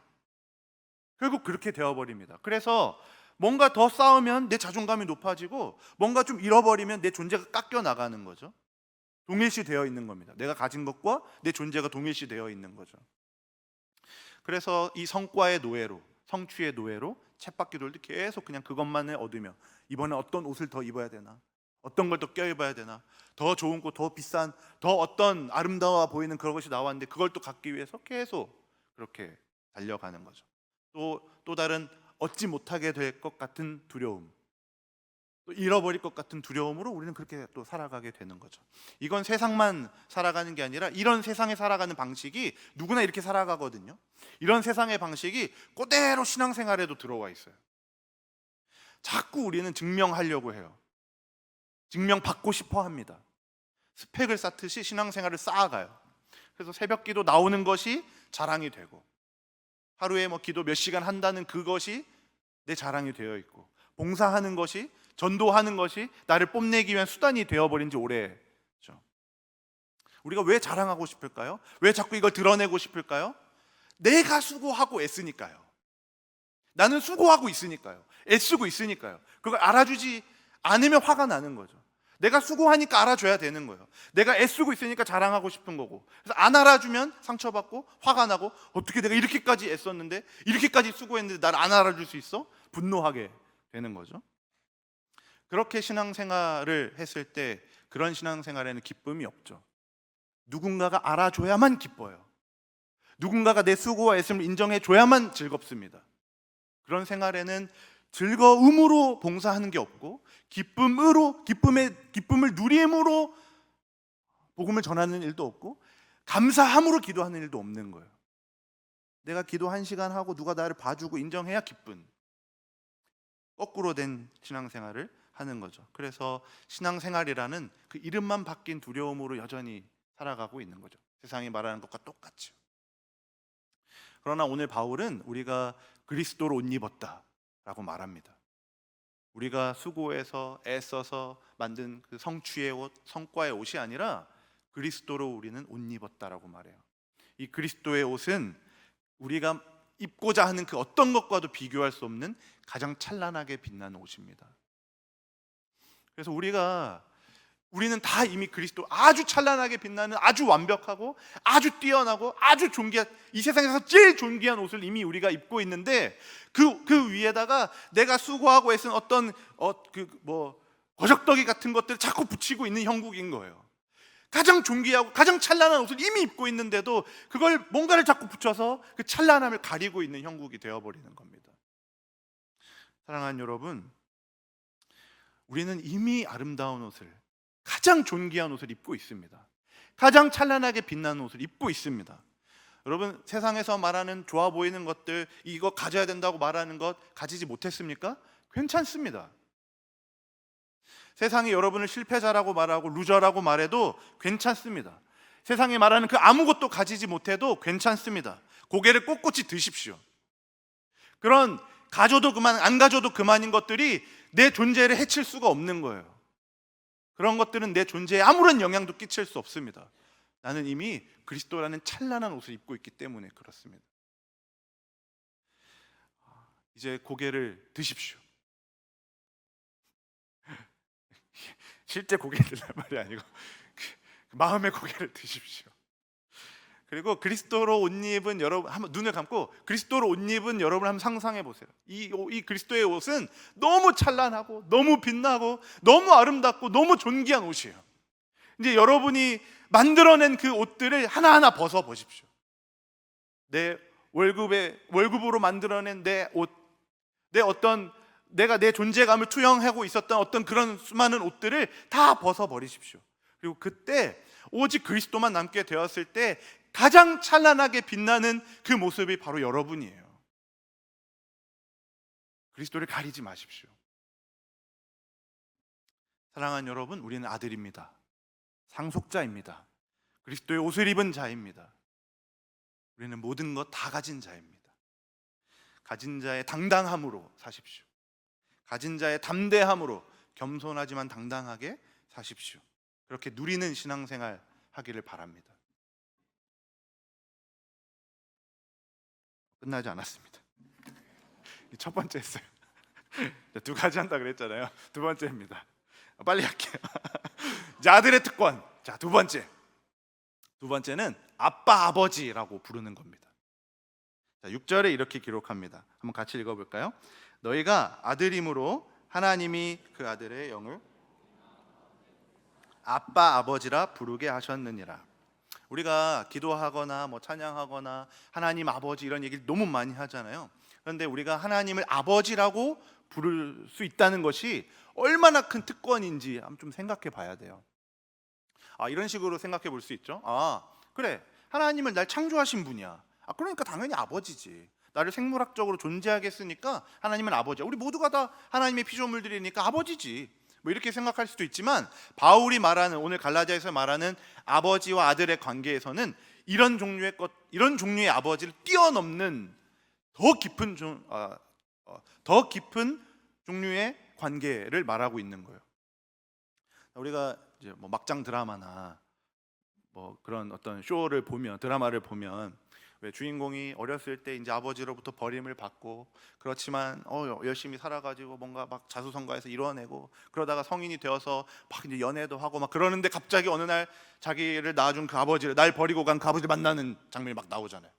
결국 그렇게 되어버립니다. 그래서 뭔가 더 쌓으면 내 자존감이 높아지고, 뭔가 좀 잃어버리면 내 존재가 깎여 나가는 거죠. 동일시 되어 있는 겁니다. 내가 가진 것과 내 존재가 동일시 되어 있는 거죠. 그래서 이 성과의 노예로, 성취의 노예로 쳇바퀴 돌듯 계속 그냥 그것만을 얻으며, 이번에 어떤 옷을 더 입어야 되나, 어떤 걸 더 껴입어야 되나, 더 좋은 거, 더 비싼, 더 어떤 아름다워 보이는 그런 것이 나왔는데 그걸 또 갖기 위해서 계속 그렇게 달려가는 거죠. 또 다른 얻지 못하게 될 것 같은 두려움, 또 잃어버릴 것 같은 두려움으로 우리는 그렇게 또 살아가게 되는 거죠. 이건 세상만 살아가는 게 아니라 이런 세상에 살아가는 방식이 누구나 이렇게 살아가거든요. 이런 세상의 방식이 그대로 신앙생활에도 들어와 있어요. 자꾸 우리는 증명하려고 해요. 증명받고 싶어 합니다. 스펙을 쌓듯이 신앙생활을 쌓아가요. 그래서 새벽 기도 나오는 것이 자랑이 되고, 하루에 기도 몇 시간 한다는 그것이 내 자랑이 되어 있고, 봉사하는 것이, 전도하는 것이 나를 뽐내기 위한 수단이 되어버린 지 오래죠. 우리가 왜 자랑하고 싶을까요? 왜 자꾸 이걸 드러내고 싶을까요? 내가 수고하고 애쓰니까요. 나는 수고하고 있으니까요. 애쓰고 있으니까요. 그걸 알아주지 않으면 화가 나는 거죠. 내가 수고하니까 알아줘야 되는 거예요. 내가 애쓰고 있으니까 자랑하고 싶은 거고, 그래서 안 알아주면 상처받고 화가 나고, 어떻게 내가 이렇게까지 애썼는데, 이렇게까지 수고했는데 나를 안 알아줄 수 있어? 분노하게 되는 거죠. 그렇게 신앙생활을 했을 때 그런 신앙생활에는 기쁨이 없죠. 누군가가 알아줘야만 기뻐요. 누군가가 내 수고와 애씀을 인정해줘야만 즐겁습니다. 그런 생활에는 즐거움으로 봉사하는 게 없고, 기쁨을 누림으로 복음을 전하는 일도 없고, 감사함으로 기도하는 일도 없는 거예요. 내가 기도 1시간 하고 누가 나를 봐주고 인정해야 기쁜, 거꾸로 된 신앙생활을 하는 거죠. 그래서 신앙생활이라는 그 이름만 바뀐 두려움으로 여전히 살아가고 있는 거죠. 세상이 말하는 것과 똑같죠. 그러나 오늘 바울은 우리가 그리스도로 옷 입었다라고 말합니다. 우리가 수고해서 애써서 만든 그 성취의 옷, 성과의 옷이 아니라 그리스도로 우리는 옷 입었다라고 말해요. 이 그리스도의 옷은 우리가 입고자 하는 그 어떤 것과도 비교할 수 없는 가장 찬란하게 빛나는 옷입니다. 그래서 우리는 다 이미 그리스도, 아주 찬란하게 빛나는, 아주 완벽하고 아주 뛰어나고 아주 존귀한, 이 세상에서 제일 존귀한 옷을 이미 우리가 입고 있는데, 그 위에다가 내가 수고하고 애쓴 어떤 거적더기 같은 것들을 자꾸 붙이고 있는 형국인 거예요. 가장 존귀하고 가장 찬란한 옷을 이미 입고 있는데도 그걸 뭔가를 자꾸 붙여서 그 찬란함을 가리고 있는 형국이 되어버리는 겁니다. 사랑하는 여러분, 우리는 이미 아름다운 옷을, 가장 존귀한 옷을 입고 있습니다. 가장 찬란하게 빛나는 옷을 입고 있습니다. 여러분, 세상에서 말하는 좋아 보이는 것들, 이거 가져야 된다고 말하는 것 가지지 못했습니까? 괜찮습니다. 세상이 여러분을 실패자라고 말하고 루저라고 말해도 괜찮습니다. 세상이 말하는 그 아무것도 가지지 못해도 괜찮습니다. 고개를 꼿꼿이 드십시오. 그런 가져도 그만, 안 가져도 그만인 것들이 내 존재를 해칠 수가 없는 거예요. 그런 것들은 내 존재에 아무런 영향도 끼칠 수 없습니다. 나는 이미 그리스도라는 찬란한 옷을 입고 있기 때문에 그렇습니다. 이제 고개를 드십시오. 실제 고개를 들란 말이 아니고 마음의 고개를 드십시오. 그리고 그리스도로 옷 입은 여러분, 한번 눈을 감고 그리스도로 옷 입은 여러분 한번 상상해 보세요. 이 그리스도의 옷은 너무 찬란하고 너무 빛나고 너무 아름답고 너무 존귀한 옷이에요. 이제 여러분이 만들어낸 그 옷들을 하나하나 벗어 보십시오. 내 월급으로 만들어낸 내 옷, 내가 내 존재감을 투영하고 있었던 어떤 그런 수많은 옷들을 다 벗어 버리십시오. 그리고 그때 오직 그리스도만 남게 되었을 때 가장 찬란하게 빛나는 그 모습이 바로 여러분이에요. 그리스도를 가리지 마십시오. 사랑하는 여러분, 우리는 아들입니다. 상속자입니다. 그리스도의 옷을 입은 자입니다. 우리는 모든 것 다 가진 자입니다. 가진 자의 당당함으로 사십시오. 가진 자의 담대함으로 겸손하지만 당당하게 사십시오. 그렇게 누리는 신앙생활 하기를 바랍니다. 끝나지 않았습니다. 첫 번째 했어요. 두 가지 한다 그랬잖아요. 두 번째입니다. 빨리 할게요. 이제 아들의 특권. 자, 두 번째는 아빠 아버지라고 부르는 겁니다. 자, 6절에 이렇게 기록합니다. 한번 같이 읽어볼까요? 너희가 아들임으로 하나님이 그 아들의 영을 아빠 아버지라 부르게 하셨느니라. 우리가 기도하거나 찬양하거나 하나님 아버지 이런 얘기를 너무 많이 하잖아요. 그런데 우리가 하나님을 아버지라고 부를 수 있다는 것이 얼마나 큰 특권인지 한번 좀 생각해 봐야 돼요. 이런 식으로 생각해 볼 수 있죠. 그래, 하나님은 날 창조하신 분이야. 그러니까 당연히 아버지지. 나를 생물학적으로 존재하게 했으니까 하나님은 아버지야. 우리 모두가 다 하나님의 피조물들이니까 아버지지. 이렇게 생각할 수도 있지만, 바울이 말하는, 오늘 갈라디아에서 말하는 아버지와 아들의 관계에서는 이런 종류의 아버지를 뛰어넘는 더 깊은 종류의 관계를 말하고 있는 거예요. 우리가 이제 막장 드라마나 그런 어떤 쇼를 보면, 드라마를 보면 왜 주인공이 어렸을 때 이제 아버지로부터 버림을 받고, 그렇지만 열심히 살아가지고 뭔가 막 자수성가해서 이뤄내고, 그러다가 성인이 되어서 막 이제 연애도 하고 막 그러는데 갑자기 어느 날 자기를 낳아준 그 아버지를, 날 버리고 간 그 아버지를 만나는 장면이 막 나오잖아요.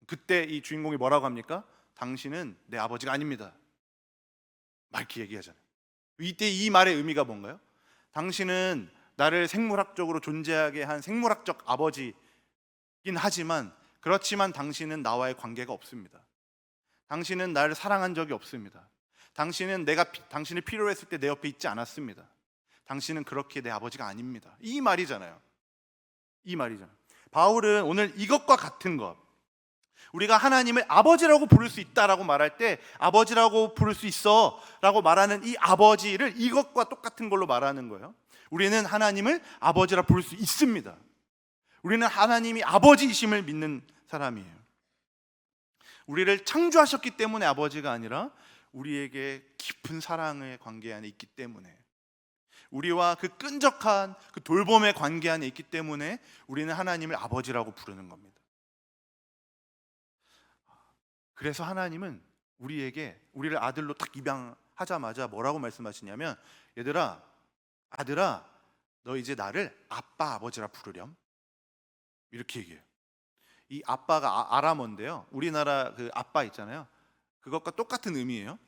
그때 이 주인공이 뭐라고 합니까? 당신은 내 아버지가 아닙니다. 막 이렇게 얘기하잖아요. 이때 이 말의 의미가 뭔가요? 당신은 나를 생물학적으로 존재하게 한 생물학적 아버지긴 하지만, 그렇지만 당신은 나와의 관계가 없습니다. 당신은 나를 사랑한 적이 없습니다. 당신은 내가 당신을 필요로 했을 때 내 옆에 있지 않았습니다. 당신은 그렇게 내 아버지가 아닙니다. 이 말이잖아요. 바울은 오늘 이것과 같은 것, 우리가 하나님을 아버지라고 부를 수 있다라고 말할 때, 아버지라고 부를 수 있어 라고 말하는 이 아버지를 이것과 똑같은 걸로 말하는 거예요. 우리는 하나님을 아버지라 부를 수 있습니다. 우리는 하나님이 아버지이심을 믿는 사람이에요. 우리를 창조하셨기 때문에 아버지가 아니라 우리에게 깊은 사랑의 관계 안에 있기 때문에, 우리와 그 끈적한 그 돌봄의 관계 안에 있기 때문에 우리는 하나님을 아버지라고 부르는 겁니다. 그래서 하나님은 우리를 아들로 딱 입양하자마자 뭐라고 말씀하시냐면, 아들아 너 이제 나를 아빠 아버지라 부르렴, 이렇게 얘기해요. 이 아빠가 아람어인데요, 우리나라 그 아빠 있잖아요, 그것과 똑같은 의미예요.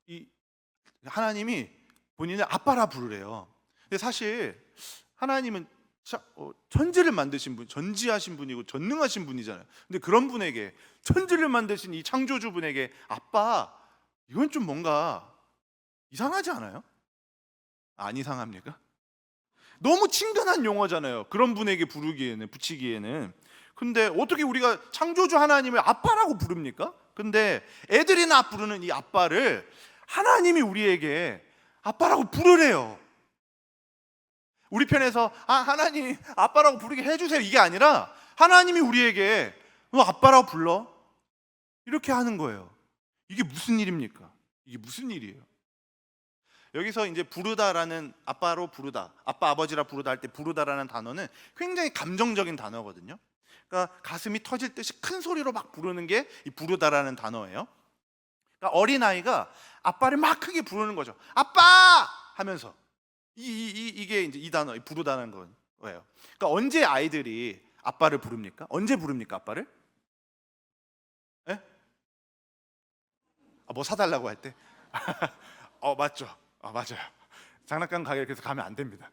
이 하나님이 본인을 아빠라 부르래요. 근데 사실 하나님은 천지를 만드신 분, 전지하신 분이고 전능하신 분이잖아요. 근데 그런 분에게, 천지를 만드신 이 창조주분에게 아빠, 이건 좀 뭔가 이상하지 않아요? 안 이상합니까? 너무 친근한 용어잖아요. 그런 분에게 붙이기에는. 근데 어떻게 우리가 창조주 하나님을 아빠라고 부릅니까? 근데 애들이나 부르는 이 아빠를 하나님이 우리에게 아빠라고 부르래요. 우리 편에서 하나님 아빠라고 부르게 해주세요, 이게 아니라 하나님이 우리에게 너 아빠라고 불러, 이렇게 하는 거예요. 이게 무슨 일입니까? 이게 무슨 일이에요? 여기서 이제 부르다라는, 아빠로 부르다, 아빠 아버지라 부르다 할 때 부르다라는 단어는 굉장히 감정적인 단어거든요. 그러니까 가슴이 터질 듯이 큰 소리로 막 부르는 게 이 부르다라는 단어예요. 그러니까 어린아이가 아빠를 막 크게 부르는 거죠. 아빠! 하면서 이게 이제 이 단어, 이 부르다는 거예요. 그러니까 언제 아이들이 아빠를 부릅니까? 언제 부릅니까, 아빠를? 예? 뭐 사달라고 할 때? 맞죠. 맞아요. 장난감 가게 그래서 가면 안 됩니다.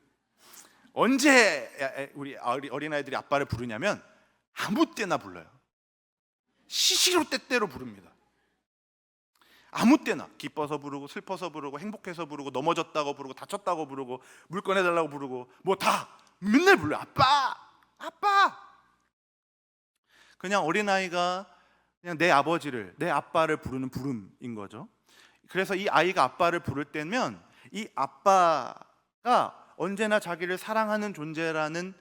언제 우리 어린아이들이 아빠를 부르냐면 아무 때나 불러요. 시시로 때때로 부릅니다. 아무 때나 기뻐서 부르고 슬퍼서 부르고 행복해서 부르고 넘어졌다고 부르고 다쳤다고 부르고 물 꺼내달라고 부르고 뭐 다 맨날 불러요. 아빠! 아빠! 그냥 어린아이가 그냥 내 아버지를, 내 아빠를 부르는 부름인 거죠. 그래서 이 아이가 아빠를 부를 때면 이 아빠가 언제나 자기를 사랑하는 존재라는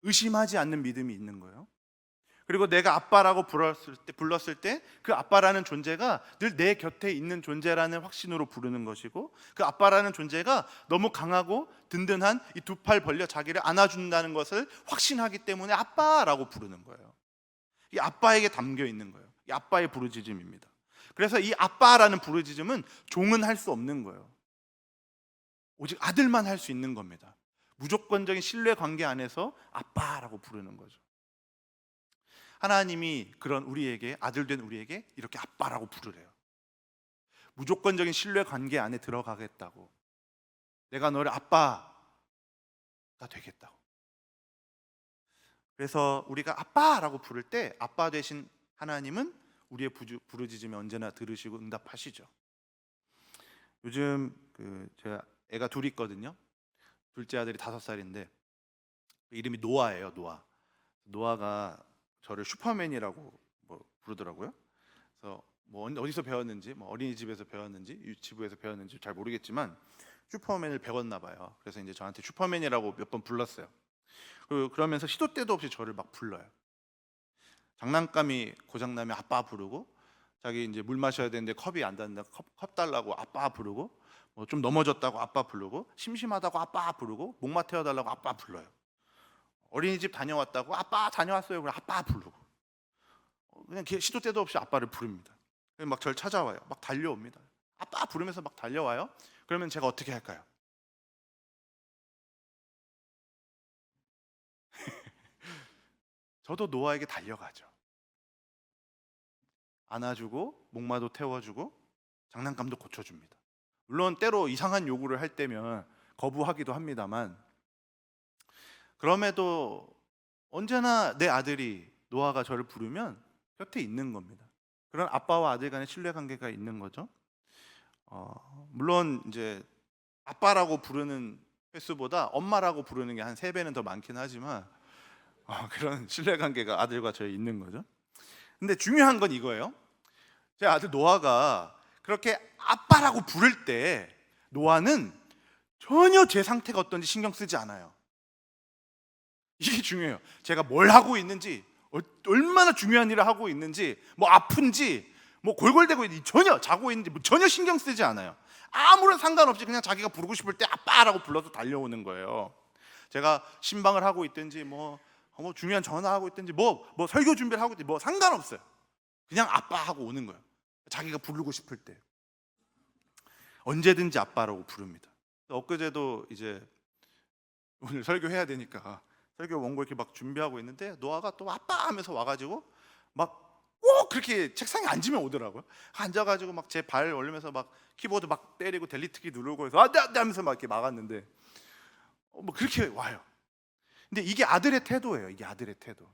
의심하지 않는 믿음이 있는 거예요. 그리고 내가 아빠라고 불렀을 때 그 아빠라는 존재가 늘 내 곁에 있는 존재라는 확신으로 부르는 것이고, 그 아빠라는 존재가 너무 강하고 든든한 이 두 팔 벌려 자기를 안아준다는 것을 확신하기 때문에 아빠라고 부르는 거예요. 이 아빠에게 담겨 있는 거예요. 이 아빠의 부르짖음입니다. 그래서 이 아빠라는 부르짖음은 종은 할 수 없는 거예요. 오직 아들만 할 수 있는 겁니다. 무조건적인 신뢰 관계 안에서 아빠라고 부르는 거죠. 하나님이 그런 우리에게, 아들 된 우리에게 이렇게 아빠라고 부르래요. 무조건적인 신뢰 관계 안에 들어가겠다고. 내가 너를 아빠가 되겠다고. 그래서 우리가 아빠라고 부를 때 아빠 되신 하나님은 우리의 부르짖음에 언제나 들으시고 응답하시죠. 요즘 제가 애가 둘이 있거든요. 둘째 아들이 5살인데 이름이 노아예요. 노아가 저를 슈퍼맨이라고 부르더라고요. 그래서 뭐 어디서 배웠는지, 뭐 어린이집에서 배웠는지 유치부에서 배웠는지 잘 모르겠지만 슈퍼맨을 배웠나 봐요. 그래서 이제 저한테 슈퍼맨이라고 몇 번 불렀어요. 그러면서 시도 때도 없이 저를 막 불러요. 장난감이 고장나면 아빠 부르고, 자기 이제 물 마셔야 되는데 컵이 안 닿는다 컵 달라고 아빠 부르고, 뭐 좀 넘어졌다고 아빠 부르고, 심심하다고 아빠 부르고, 목마 태워달라고 아빠 불러요. 어린이집 다녀왔다고 아빠 다녀왔어요. 그럼 아빠 부르고, 그냥 시도 때도 없이 아빠를 부릅니다. 막 저를 찾아와요. 막 달려옵니다. 아빠 부르면서 막 달려와요. 그러면 제가 어떻게 할까요? 저도 노아에게 달려가죠. 안아주고 목마도 태워주고 장난감도 고쳐줍니다. 물론 때로 이상한 요구를 할 때면 거부하기도 합니다만, 그럼에도 언제나 내 아들이 노아가 저를 부르면 곁에 있는 겁니다. 그런 아빠와 아들 간의 신뢰관계가 있는 거죠. 물론 이제 아빠라고 부르는 횟수보다 엄마라고 부르는 게 한 3배는 더 많긴 하지만 그런 신뢰관계가 아들과 저에 있는 거죠. 근데 중요한 건 이거예요. 제 아들 노아가 그렇게 아빠라고 부를 때 노아는 전혀 제 상태가 어떤지 신경 쓰지 않아요. 이게 중요해요. 제가 뭘 하고 있는지, 얼마나 중요한 일을 하고 있는지, 뭐 아픈지, 뭐 골골대고 있는지, 전혀 자고 있는지 뭐 전혀 신경 쓰지 않아요. 아무런 상관없이 그냥 자기가 부르고 싶을 때 아빠라고 불러서 달려오는 거예요. 제가 신방을 하고 있든지 뭐 중요한 전화하고 있든지 뭐 설교 준비를 하고 있든지 뭐 상관없어요. 그냥 아빠 하고 오는 거예요. 자기가 부르고 싶을 때 언제든지 아빠라고 부릅니다. 엊그제도 이제 오늘 설교해야 되니까 설교 원고 이렇게 막 준비하고 있는데 노아가 또 아빠 하면서 와가지고 막 꼭 그렇게 책상에 앉으면 오더라고요. 앉아가지고 막 제 발 올리면서 막 키보드 막 때리고 델리트키 누르고 해서 네 하면서 막 이렇게 막았는데 뭐 그렇게 와요. 근데 이게 아들의 태도예요. 이게 아들의 태도.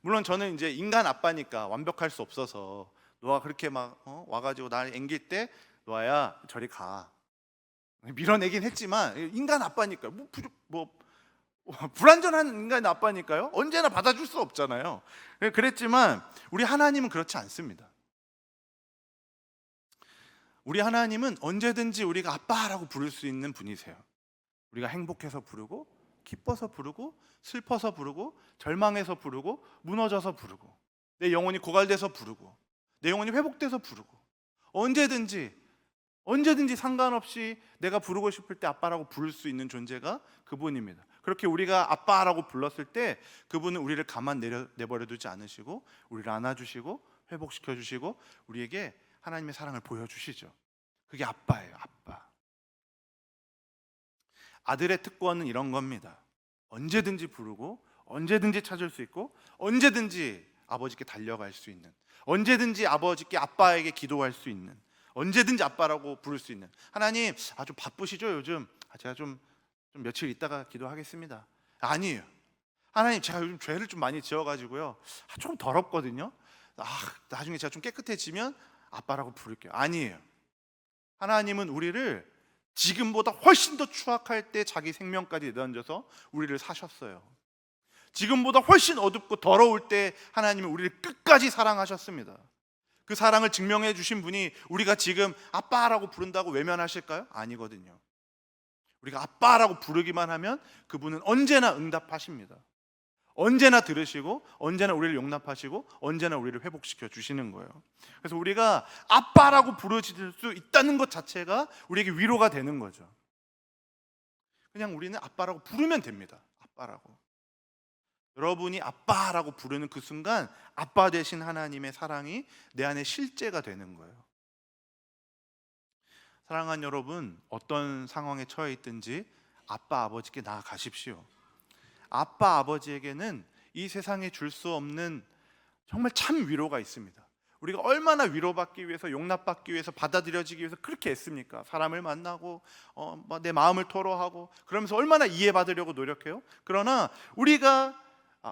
물론 저는 이제 인간 아빠니까 완벽할 수 없어서 노아가 그렇게 막 와가지고 날 앵길 때 노아야 저리 가 밀어내긴 했지만 인간 아빠니까 뭐 불완전한 인간 아빠니까요. 언제나 받아줄 수 없잖아요. 그랬지만 우리 하나님은 그렇지 않습니다. 우리 하나님은 언제든지 우리가 아빠라고 부를 수 있는 분이세요. 우리가 행복해서 부르고, 기뻐서 부르고, 슬퍼서 부르고, 절망해서 부르고, 무너져서 부르고, 내 영혼이 고갈돼서 부르고 내 영혼이 회복돼서 부르고 언제든지 상관없이 내가 부르고 싶을 때 아빠라고 부를 수 있는 존재가 그분입니다. 그렇게 우리가 아빠라고 불렀을 때 그분은 우리를 가만 내버려 두지 않으시고 우리를 안아주시고 회복시켜 주시고 우리에게 하나님의 사랑을 보여주시죠. 그게 아빠예요. 아빠. 아들의 특권은 이런 겁니다. 언제든지 부르고 언제든지 찾을 수 있고 언제든지 아버지께 달려갈 수 있는, 언제든지 아버지께 아빠에게 기도할 수 있는, 언제든지 아빠라고 부를 수 있는. 하나님, 좀 바쁘시죠 요즘? 제가 좀 며칠 있다가 기도하겠습니다. 아니에요. 하나님, 제가 요즘 죄를 좀 많이 지어가지고요, 좀 더럽거든요. 나중에 제가 좀 깨끗해지면 아빠라고 부를게요. 아니에요. 하나님은 우리를 지금보다 훨씬 더 추악할 때 자기 생명까지 내던져서 우리를 사셨어요. 지금보다 훨씬 어둡고 더러울 때 하나님은 우리를 끝까지 사랑하셨습니다. 그 사랑을 증명해 주신 분이 우리가 지금 아빠라고 부른다고 외면하실까요? 아니거든요. 우리가 아빠라고 부르기만 하면 그분은 언제나 응답하십니다. 언제나 들으시고 언제나 우리를 용납하시고 언제나 우리를 회복시켜 주시는 거예요. 그래서 우리가 아빠라고 부르실 수 있다는 것 자체가 우리에게 위로가 되는 거죠. 그냥 우리는 아빠라고 부르면 됩니다. 아빠라고. 여러분이 아빠라고 부르는 그 순간 아빠 되신 하나님의 사랑이 내 안에 실제가 되는 거예요. 사랑하는 여러분, 어떤 상황에 처해 있든지 아빠 아버지께 나아가십시오. 아빠 아버지에게는 이 세상에 줄 수 없는 정말 참 위로가 있습니다. 우리가 얼마나 위로받기 위해서, 용납받기 위해서, 받아들여지기 위해서 그렇게 애씁니까? 사람을 만나고 내 마음을 토로하고 그러면서 얼마나 이해받으려고 노력해요. 그러나 우리가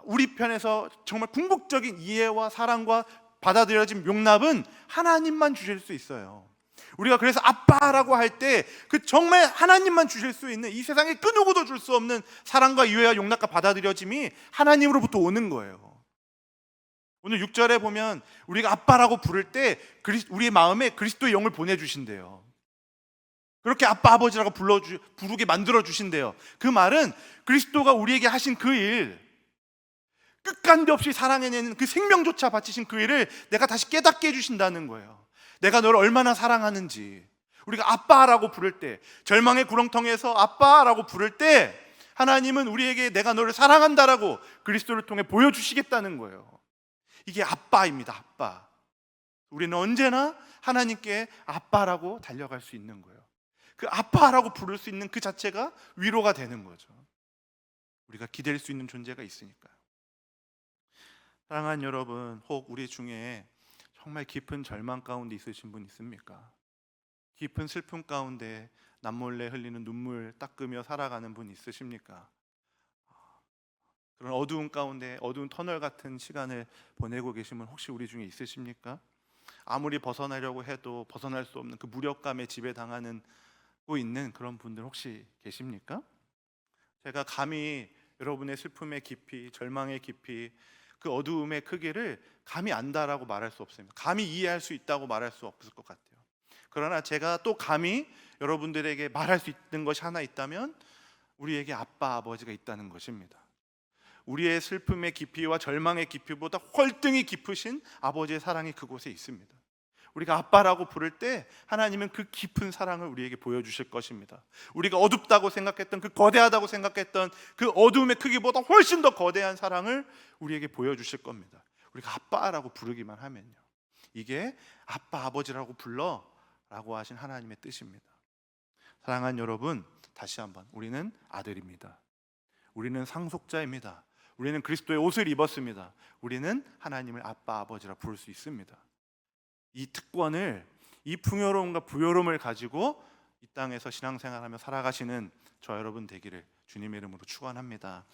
우리 편에서 정말 궁극적인 이해와 사랑과 받아들여진 용납은 하나님만 주실 수 있어요. 우리가 그래서 아빠라고 할 때 그 정말 하나님만 주실 수 있는, 이 세상에 그 누구도 줄 수 없는 사랑과 이해와 용납과 받아들여짐이 하나님으로부터 오는 거예요. 오늘 6절에 보면 우리가 아빠라고 부를 때 우리의 마음에 그리스도의 영을 보내주신대요. 그렇게 아빠 아버지라고 부르게 만들어 주신대요. 그 말은 그리스도가 우리에게 하신 그 일, 끝간데 없이 사랑해내는 그 생명조차 바치신 그 일을 내가 다시 깨닫게 해주신다는 거예요. 내가 너를 얼마나 사랑하는지. 우리가 아빠라고 부를 때, 절망의 구렁텅이에서 아빠라고 부를 때 하나님은 우리에게 내가 너를 사랑한다라고 그리스도를 통해 보여주시겠다는 거예요. 이게 아빠입니다. 아빠. 우리는 언제나 하나님께 아빠라고 달려갈 수 있는 거예요. 그 아빠라고 부를 수 있는 그 자체가 위로가 되는 거죠. 우리가 기댈 수 있는 존재가 있으니까요. 사랑하는 여러분, 혹 우리 중에 정말 깊은 절망 가운데 있으신 분 있습니까? 깊은 슬픔 가운데 남몰래 흘리는 눈물 닦으며 살아가는 분 있으십니까? 그런 어두운 가운데 어두운 터널 같은 시간을 보내고 계시면 혹시 우리 중에 있으십니까? 아무리 벗어나려고 해도 벗어날 수 없는 그 무력감에 지배당하는 있는 그런 분들 혹시 계십니까? 제가 감히 여러분의 슬픔의 깊이, 절망의 깊이, 그 어두움의 크기를 감히 안다라고 말할 수 없습니다. 감히 이해할 수 있다고 말할 수 없을 것 같아요. 그러나 제가 또 감히 여러분들에게 말할 수 있는 것이 하나 있다면 우리에게 아빠 아버지가 있다는 것입니다. 우리의 슬픔의 깊이와 절망의 깊이보다 훨등히 깊으신 아버지의 사랑이 그곳에 있습니다. 우리가 아빠라고 부를 때 하나님은 그 깊은 사랑을 우리에게 보여주실 것입니다. 우리가 어둡다고 생각했던, 그 거대하다고 생각했던 그 어두움의 크기보다 훨씬 더 거대한 사랑을 우리에게 보여주실 겁니다. 우리가 아빠라고 부르기만 하면요. 이게 아빠 아버지라고 불러라고 하신 하나님의 뜻입니다. 사랑하는 여러분, 다시 한번 우리는 아들입니다. 우리는 상속자입니다. 우리는 그리스도의 옷을 입었습니다. 우리는 하나님을 아빠 아버지라 부를 수 있습니다. 이 특권을, 이 풍요로움과 부요로움을 가지고 이 땅에서 신앙생활하며 살아가시는 저 여러분 되기를 주님의 이름으로 축원합니다.